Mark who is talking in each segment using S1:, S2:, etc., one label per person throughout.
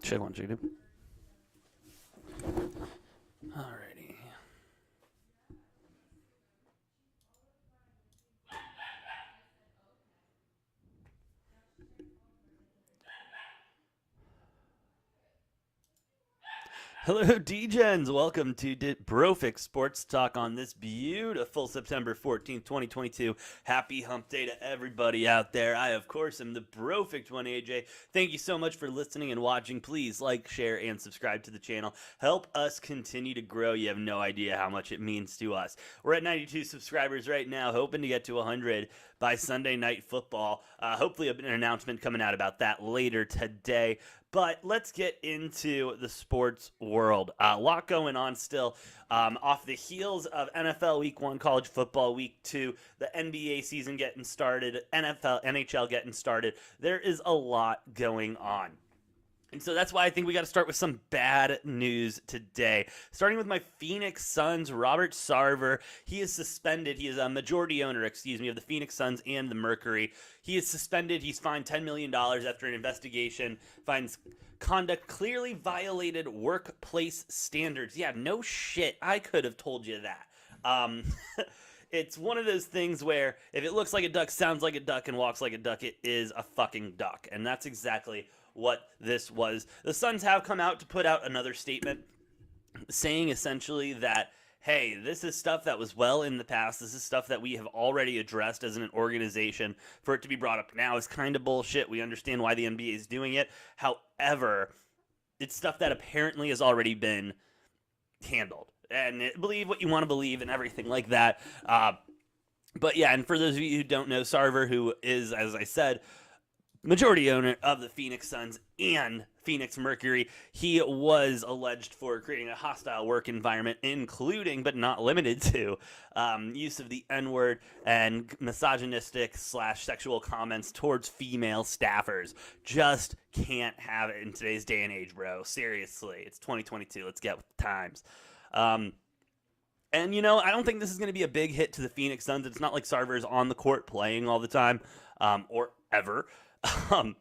S1: Check one, Jacob. Alrighty. Hello, Degens. Welcome to Brofect Sports Talk on this beautiful September 14th, 2022. Happy hump day to everybody out there. I, of course, am the Brofect one, AJ. Thank you so much for listening and watching. Please like, share, and subscribe to the channel. Help us continue to grow. You have no idea how much it means to us. We're at 92 subscribers right now, hoping to get to 100 by Sunday Night Football. Hopefully an announcement coming out about that later today. But let's get into the sports world. A lot going on still. Off the heels of NFL Week 1, College Football Week 2, the NBA season getting started, NHL getting started. There is a lot going on. And so that's why I think we got to start with some bad news today. Starting with my Phoenix Suns, Robert Sarver. He is suspended. He is a majority owner, of the Phoenix Suns and the Mercury. He is suspended. He's fined $10 million after an investigation finds conduct clearly violated workplace standards. Yeah, no shit. I could have told you that. It's one of those things where if it looks like a duck, sounds like a duck, and walks like a duck, it is a fucking duck. And that's exactly what this was. The Suns have come out to put out another statement saying essentially that, hey, this is stuff that was well in the past. This is stuff that we have already addressed as an organization. For it to be brought up now is kind of bullshit. We understand why the NBA is doing it. However, it's stuff that apparently has already been handled. And believe what you want to believe and everything like that. But yeah, and for those of you who don't know, Sarver, who is, as I said, majority owner of the Phoenix Suns and Phoenix Mercury, he was alleged for creating a hostile work environment, including but not limited to use of the N-word and misogynistic / sexual comments towards female staffers. Just can't have it in today's day and age, bro. Seriously, it's 2022. Let's get with the times. And, you know, I don't think this is going to be a big hit to the Phoenix Suns. It's not like Sarver is on the court playing all the time or ever. And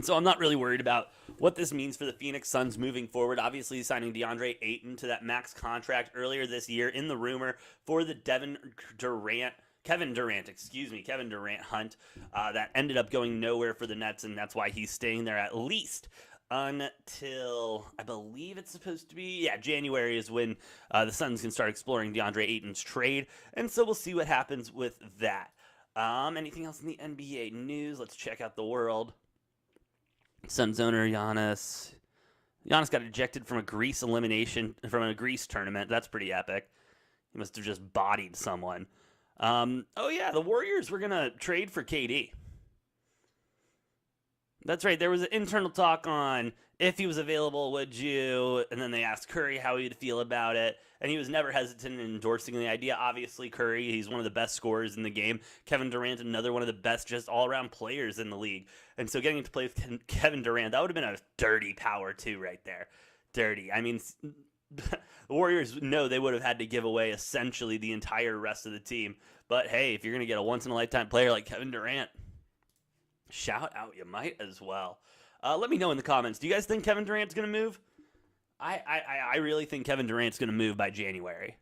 S1: so I'm not really worried about what this means for the Phoenix Suns moving forward. Obviously, signing DeAndre Ayton to that max contract earlier this year in the rumor for the Kevin Durant hunt that ended up going nowhere for the Nets, and that's why he's staying there at least until, I believe it's supposed to be, January is when the Suns can start exploring DeAndre Ayton's trade, and so we'll see what happens with that. Anything else in the NBA news? Let's check out the world. Suns owner Giannis got ejected from a Greece tournament. That's pretty epic. He must have just bodied someone. The Warriors were gonna trade for KD. That's right. There was an internal talk on if he was available, would you? And then they asked Curry how he'd feel about it. And he was never hesitant in endorsing the idea. Obviously, Curry, he's one of the best scorers in the game. Kevin Durant, another one of the best just all-around players in the league. And so getting to play with Kevin Durant, that would have been a dirty power too right there. Dirty. I mean, the Warriors know they would have had to give away essentially the entire rest of the team. But hey, if you're going to get a once-in-a-lifetime player like Kevin Durant, shout out, you might as well. Let me know in the comments. Do you guys think Kevin Durant's going to move? I really think Kevin Durant's going to move by January.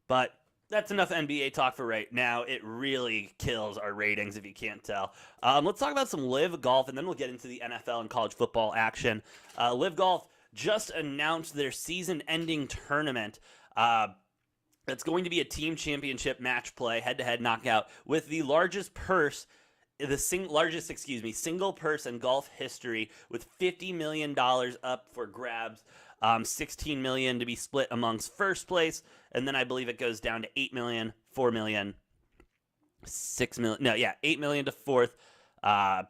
S1: But that's enough NBA talk for right now. It really kills our ratings if you can't tell. Let's talk about some Live Golf, and then we'll get into the NFL and college football action. Live Golf just announced their season-ending tournament. That's going to be a team championship match play, head-to-head knockout, with the largest purse single purse in golf history, with $50 million up for grabs, $16 million to be split amongst first place, and then I believe it goes down to $8 million, $4 million, $6 million. No, yeah, $8 million to fourth, $8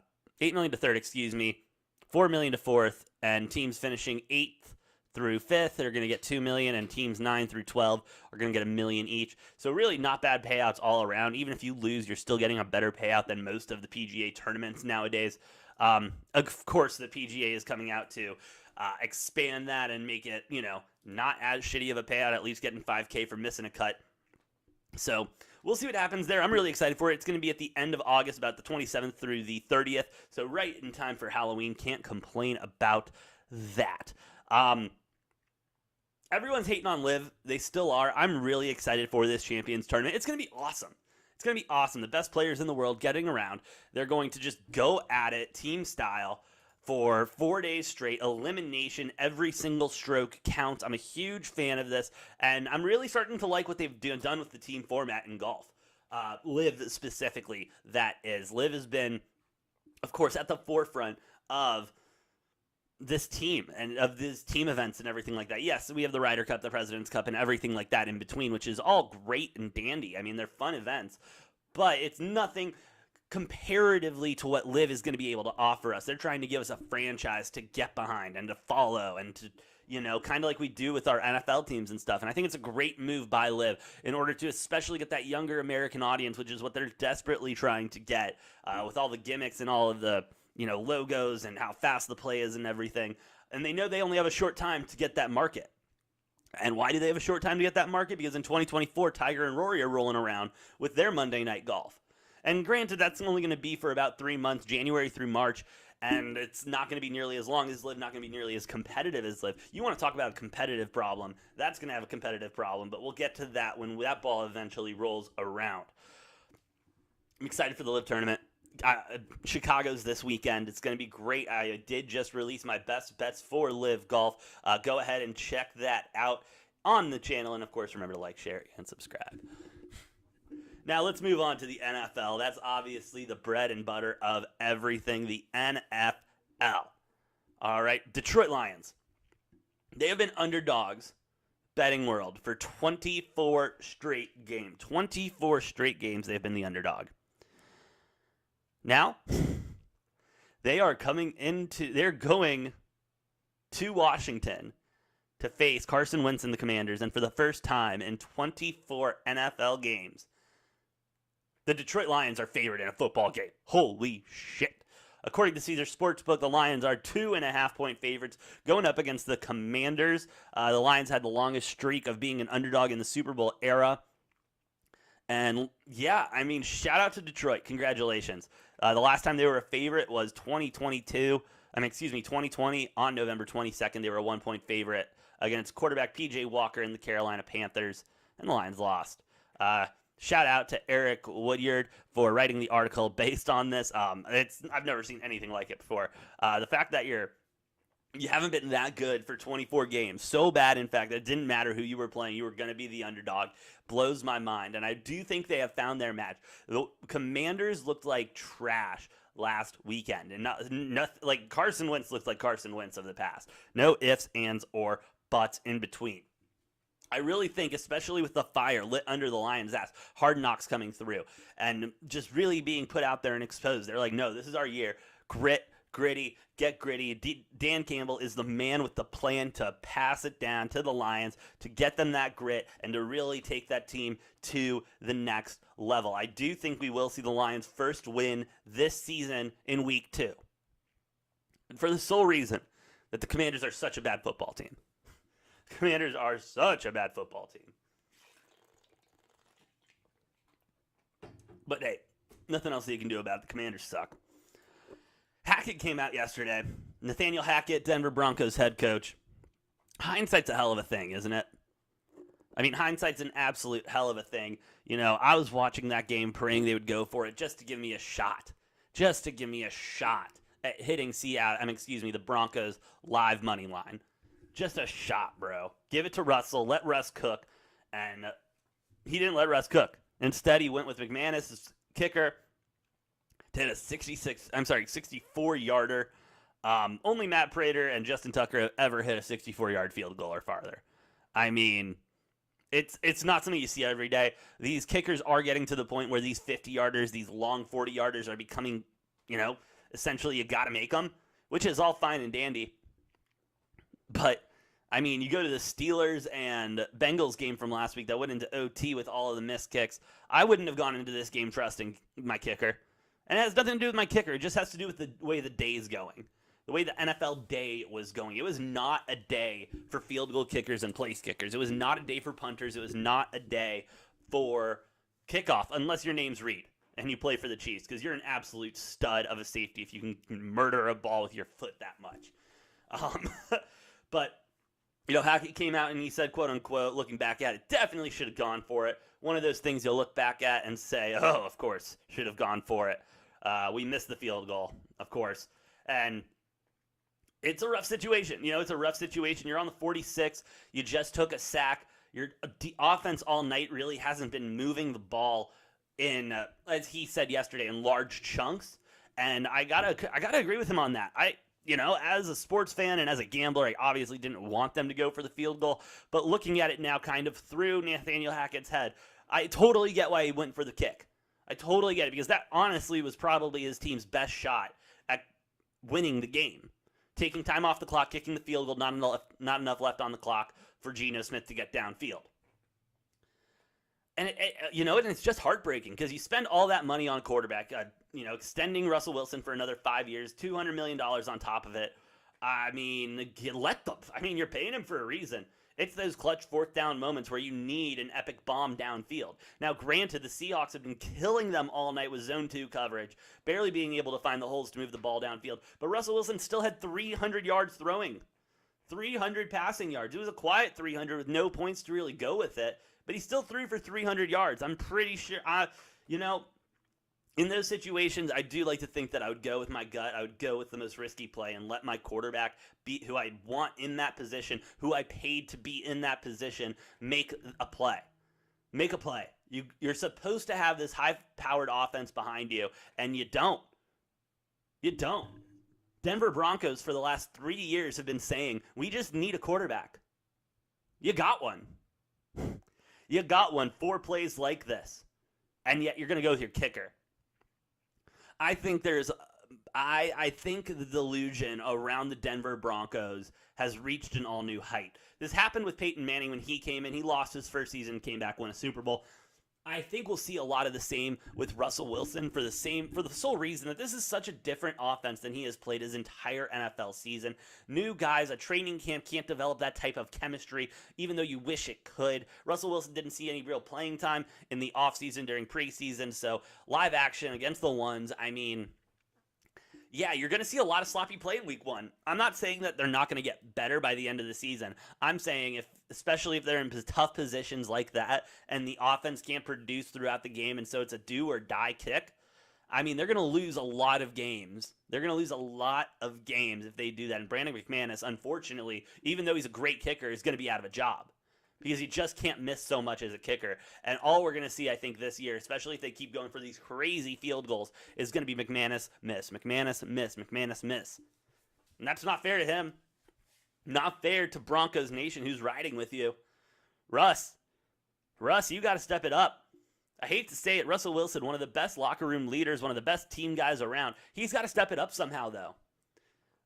S1: million to third, $4 million to fourth, and teams finishing 8th through 5th are going to get $2 million, and teams 9 through 12 are going to get $1 million each. So really not bad payouts all around. Even if you lose, you're still getting a better payout than most of the PGA tournaments nowadays. Of course, the PGA is coming out to expand that and make it, not as shitty of a payout, at least getting $5K for missing a cut. So we'll see what happens there. I'm really excited for it. It's going to be at the end of August, about the 27th through the 30th. So right in time for Halloween. Can't complain about that. Everyone's hating on Liv. They still are. I'm really excited for this Champions Tournament. It's going to be awesome. It's going to be awesome. The best players in the world getting around. They're going to just go at it team style for 4 days straight. Elimination. Every single stroke counts. I'm a huge fan of this, and I'm really starting to like what they've done with the team format in golf. Liv specifically, that is. Liv has been, of course, at the forefront of this team and of these team events and everything like that. Yes, we have the Ryder Cup, the President's Cup, and everything like that in between, which is all great and dandy. I mean, they're fun events, but it's nothing comparatively to what Liv is going to be able to offer us. They're trying to give us a franchise to get behind and to follow and to, kind of like we do with our NFL teams and stuff. And I think it's a great move by Liv in order to especially get that younger American audience, which is what they're desperately trying to get with all the gimmicks and all of the logos and how fast the play is and everything. And they know they only have a short time to get that market. And why do they have a short time to get that market? Because in 2024, Tiger and Rory are rolling around with their Monday Night Golf. And granted, that's only going to be for about 3 months, January through March, and it's not going to be nearly as long as Liv, not going to be nearly as competitive as Liv. You want to talk about a competitive problem, that's going to have a competitive problem, but we'll get to that when that ball eventually rolls around. I'm excited for the Liv tournament. Chicago's this weekend. It's going to be great. I did just release my best bets for Liv Golf. Go ahead and check that out on the channel. And, of course, remember to like, share, and subscribe. Now, let's move on to the NFL. That's obviously the bread and butter of everything, the NFL. All right, Detroit Lions. They have been underdogs betting world for 24 straight games. 24 straight games they've been the underdog. Now, they're going to Washington to face Carson Wentz and the Commanders, and for the first time in 24 NFL games, the Detroit Lions are favored in a football game. Holy shit. According to Caesars Sportsbook, the Lions are 2.5-point favorites going up against the Commanders. The Lions had the longest streak of being an underdog in the Super Bowl era. And yeah, I mean, shout out to Detroit. Congratulations. The last time they were a favorite was 2020 on November 22nd. They were a 1-point favorite against quarterback P.J. Walker and the Carolina Panthers, and the Lions lost. Shout out to Eric Woodyard for writing the article based on this. I've never seen anything like it before. The fact that you haven't been that good for 24 games, so bad, in fact, that it didn't matter who you were playing, you were going to be the underdog, blows my mind. And I do think they have found their match. The Commanders looked like trash last weekend, and not like Carson Wentz looked like Carson Wentz of the past. No ifs, ands, or buts in between. I really think, especially with the fire lit under the Lions' ass, Hard Knocks coming through, and just really being put out there and exposed. They're like, no, this is our year. Gritty, get gritty. Dan Campbell is the man with the plan to pass it down to the Lions, to get them that grit, and to really take that team to the next level. I do think we will see the Lions' first win this season in Week 2. And for the sole reason that the Commanders are such a bad football team. The Commanders are such a bad football team. But hey, nothing else that you can do about it. The Commanders suck. Hackett came out yesterday. Nathaniel Hackett, Denver Broncos head coach. Hindsight's a hell of a thing, isn't it? I mean, hindsight's an absolute hell of a thing. I was watching that game praying they would go for it just to give me a shot. Just to give me a shot at hitting the Broncos live money line. Just a shot, bro. Give it to Russell. Let Russ cook. And he didn't let Russ cook. Instead, he went with McManus' kicker to hit a 64-yarder. Only Matt Prater and Justin Tucker have ever hit a 64-yard field goal or farther. I mean, it's not something you see every day. These kickers are getting to the point where these 50-yarders, these long 40-yarders are becoming, essentially you got to make them, which is all fine and dandy. But I mean, you go to the Steelers and Bengals game from last week that went into OT with all of the missed kicks. I wouldn't have gone into this game trusting my kicker. And it has nothing to do with my kicker. It just has to do with the way the day is going. The way the NFL day was going. It was not a day for field goal kickers and place kickers. It was not a day for punters. It was not a day for kickoff, unless your name's Reed and you play for the Chiefs, because you're an absolute stud of a safety if you can murder a ball with your foot that much. Um, but, Hackett came out and he said, quote unquote, looking back at it, definitely should have gone for it. One of those things you'll look back at and say, oh, of course, should have gone for it. We missed the field goal, of course. And it's a rough situation. It's a rough situation. You're on the 46. You just took a sack. Your offense all night really hasn't been moving the ball in, as he said yesterday, in large chunks. And I gotta agree with him on that. As a sports fan and as a gambler, I obviously didn't want them to go for the field goal. But looking at it now kind of through Nathaniel Hackett's head, I totally get why he went for the kick. I totally get it, because that honestly was probably his team's best shot at winning the game. Taking time off the clock, kicking the field goal, not enough left on the clock for Geno Smith to get downfield. And it's just heartbreaking, because you spend all that money on a quarterback, extending Russell Wilson for another 5 years, $200 million on top of it. I mean, let them. I mean, you're paying him for a reason. It's those clutch fourth down moments where you need an epic bomb downfield. Now, granted, the Seahawks have been killing them all night with zone 2 coverage, barely being able to find the holes to move the ball downfield. But Russell Wilson still had 300 yards throwing, 300 passing yards. It was a quiet 300 with no points to really go with it, but he still threw for 300 yards. I'm pretty sure, in those situations, I do like to think that I would go with my gut. I would go with the most risky play and let my quarterback, be who I want in that position, who I paid to be in that position, make a play. Make a play. You're supposed to have this high-powered offense behind you, and you don't. You don't. Denver Broncos for the last 3 years have been saying, we just need a quarterback. You got one. You got one. 4 plays like this. And yet you're going to go with your kicker. I think I think the delusion around the Denver Broncos has reached an all-new height. This happened with Peyton Manning when he came in. He lost his first season, came back, won a Super Bowl. I think we'll see a lot of the same with Russell Wilson for the sole reason that this is such a different offense than he has played his entire NFL season. New guys, a training camp can't develop that type of chemistry, even though you wish it could. Russell Wilson didn't see any real playing time in the offseason during preseason, so live action against the ones, I mean, yeah, you're going to see a lot of sloppy play in week 1. I'm not saying that they're not going to get better by the end of the season. I'm saying especially if they're in tough positions like that and the offense can't produce throughout the game, and so it's a do or die kick, I mean, they're going to lose a lot of games. They're going to lose a lot of games if they do that. And Brandon McManus, unfortunately, even though he's a great kicker, is going to be out of a job, because he just can't miss so much as a kicker. And all we're going to see, I think, this year, especially if they keep going for these crazy field goals, is going to be McManus miss, McManus miss, McManus miss. And that's not fair to him. Not fair to Broncos Nation, who's riding with you. Russ, you got to step it up. I hate to say it, Russell Wilson, one of the best locker room leaders, one of the best team guys around. He's got to step it up somehow, though.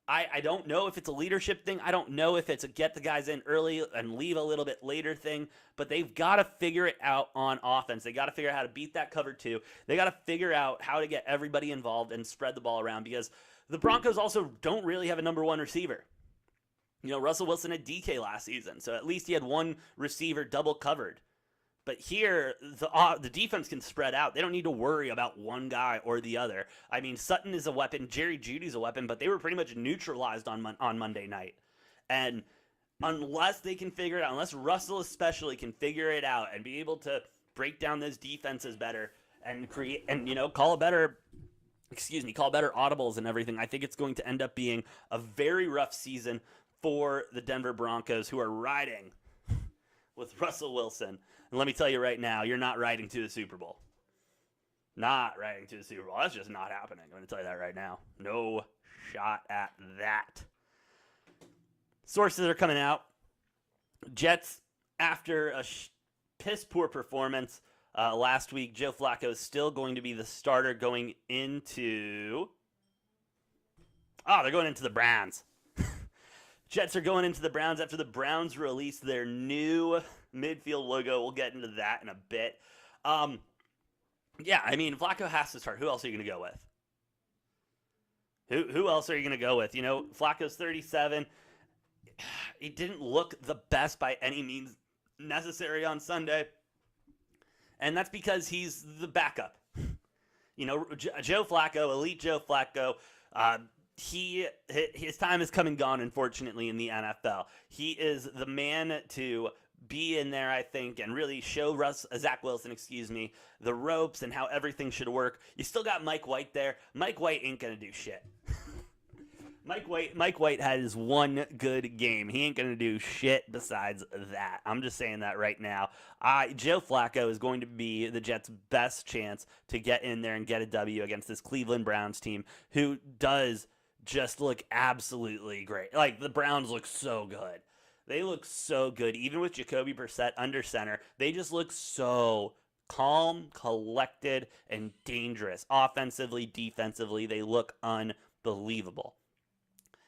S1: I don't know if it's a leadership thing. I don't know if it's a get the guys in early and leave a little bit later thing. But they've got to figure it out on offense. They got to figure out how to beat that cover 2. They got to figure out how to get everybody involved and spread the ball around, because the Broncos also don't really have a number 1 receiver. Russell Wilson had DK last season, so at least he had one receiver double covered. But here, the defense can spread out. They don't need to worry about one guy or the other. I mean, Sutton is a weapon. Jerry Jeudy's a weapon, but they were pretty much neutralized on Monday night. And unless they can figure it out, unless Russell especially can figure it out and be able to break down those defenses better and create and, call better audibles and everything, I think it's going to end up being a very rough season for the Denver Broncos, who are riding with Russell Wilson. And let me tell you right now, you're not riding to the Super Bowl. Not riding to the Super Bowl. That's just not happening. I'm going to tell you that right now. No shot at that. Sources are coming out. Jets, after a piss-poor performance last week, Joe Flacco is still going to be the starter going into... they're going into the Browns. Jets are going into the Browns after the Browns release their new midfield logo. We'll get into that in a bit. Yeah, I mean, Flacco has to start. Who else are you going to go with? Who else are you going to go with? Flacco's 37. He didn't look the best by any means necessary on Sunday. And that's because he's the backup. Joe Flacco, elite Joe Flacco, his time has come and gone, unfortunately, in the NFL. He is the man to be in there, I think, and really show Zach Wilson, the ropes and how everything should work. You still got Mike White there. Mike White ain't gonna do shit. Mike White had his one good game. He ain't gonna do shit besides that. I'm just saying that right now. Joe Flacco is going to be the Jets' best chance to get in there and get a W against this Cleveland Browns team, who does just look absolutely great. Like, the Browns look so good. They look so good. Even with Jacoby Brissett under center, they just look so calm, collected, and dangerous. Offensively, defensively, they look unbelievable.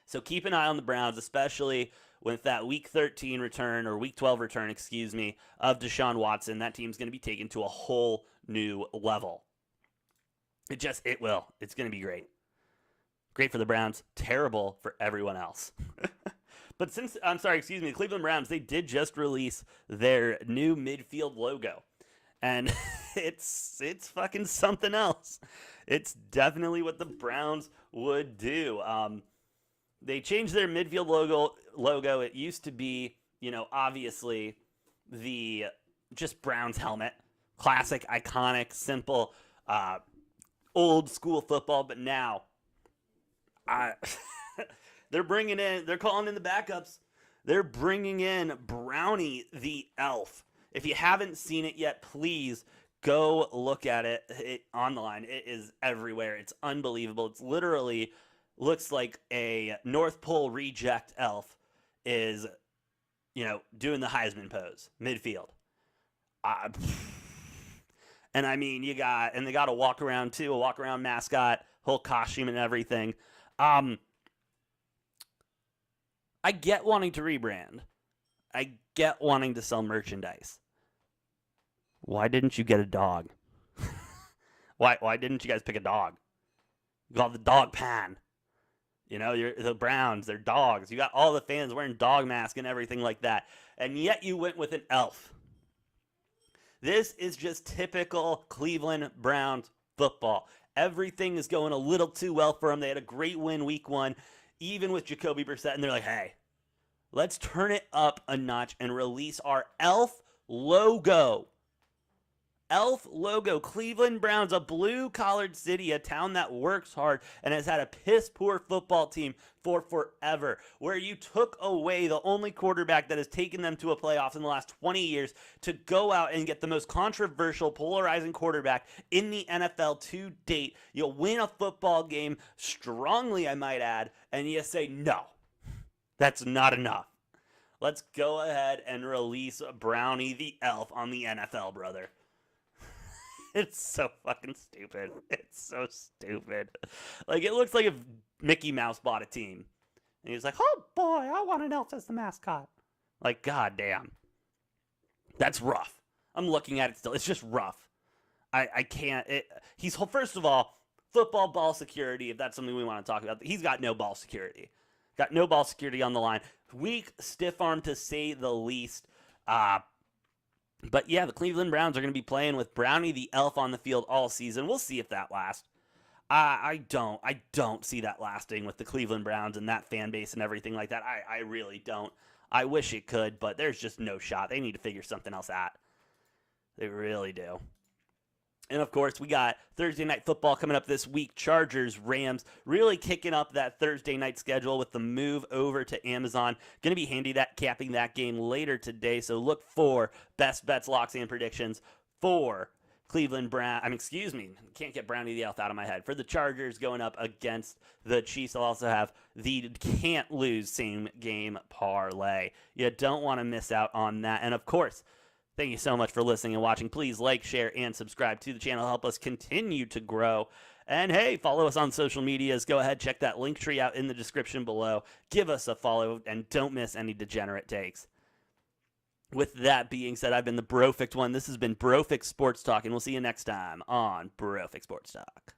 S1: So keep an eye on the Browns, especially with that Week 13 return, or Week 12 return, of Deshaun Watson. That team's going to be taken to a whole new level. It will. It's going to be great. Great for the Browns, terrible for everyone else. But the Cleveland Browns, they did just release their new midfield logo. And it's fucking something else. It's definitely what the Browns would do. They changed their midfield logo. It used to be, obviously the just Browns helmet. Classic, iconic, simple, old school football. But now, they're calling in the backups. They're bringing in Brownie the Elf. If you haven't seen it yet, please go look at it online. It is everywhere. It's unbelievable. It's literally looks like a North Pole reject elf is, doing the Heisman pose midfield. And I mean, they got a walk around mascot, whole costume and everything. I get wanting to rebrand. I get wanting to sell merchandise. Why didn't you get a dog? Why didn't you guys pick a dog? You got the dog pan. The Browns, they're dogs. You got all the fans wearing dog masks and everything like that. And yet you went with an elf. This is just typical Cleveland Browns football. Everything is going a little too well for them. They had a great win Week 1, even with Jacoby Brissett. And they're like, hey, let's turn it up a notch and release our elf logo. Elf logo. Cleveland Browns, a blue-collared city, a town that works hard and has had a piss-poor football team for forever, where you took away the only quarterback that has taken them to a playoff in the last 20 years to go out and get the most controversial, polarizing quarterback in the NFL to date. You'll win a football game strongly, I might add, and you say, no, that's not enough. Let's go ahead and release Brownie the Elf on the NFL, brother. It's so fucking stupid. It's so stupid. Like, it looks like if Mickey Mouse bought a team. And he's like, oh boy, I want an elf as the mascot. Like, goddamn. That's rough. I'm looking at it still. It's just rough. I can't. He's, first of all, football ball security, if that's something we want to talk about. He's got no ball security. Got no ball security on the line. Weak, stiff arm to say the least. But yeah, the Cleveland Browns are going to be playing with Brownie the Elf on the field all season. We'll see if that lasts. I don't see that lasting with the Cleveland Browns and that fan base and everything like that. I really don't. I wish it could, but there's just no shot. They need to figure something else out. They really do. And, of course, we got Thursday Night Football coming up this week. Chargers, Rams, really kicking up that Thursday night schedule with the move over to Amazon. Going to be handy capping that game later today. So look for best bets, locks, and predictions for Cleveland Brown. Can't get Brownie the Elf out of my head. For the Chargers going up against the Chiefs, I'll also have the can't lose same game parlay. You don't want to miss out on that. And, of course, thank you so much for listening and watching. Please like, share, and subscribe to the channel. Help us continue to grow. And, hey, follow us on social medias. Go ahead, check that link tree out in the description below. Give us a follow, and don't miss any degenerate takes. With that being said, I've been the Brofect one. This has been Brofect Sports Talk, and we'll see you next time on Brofect Sports Talk.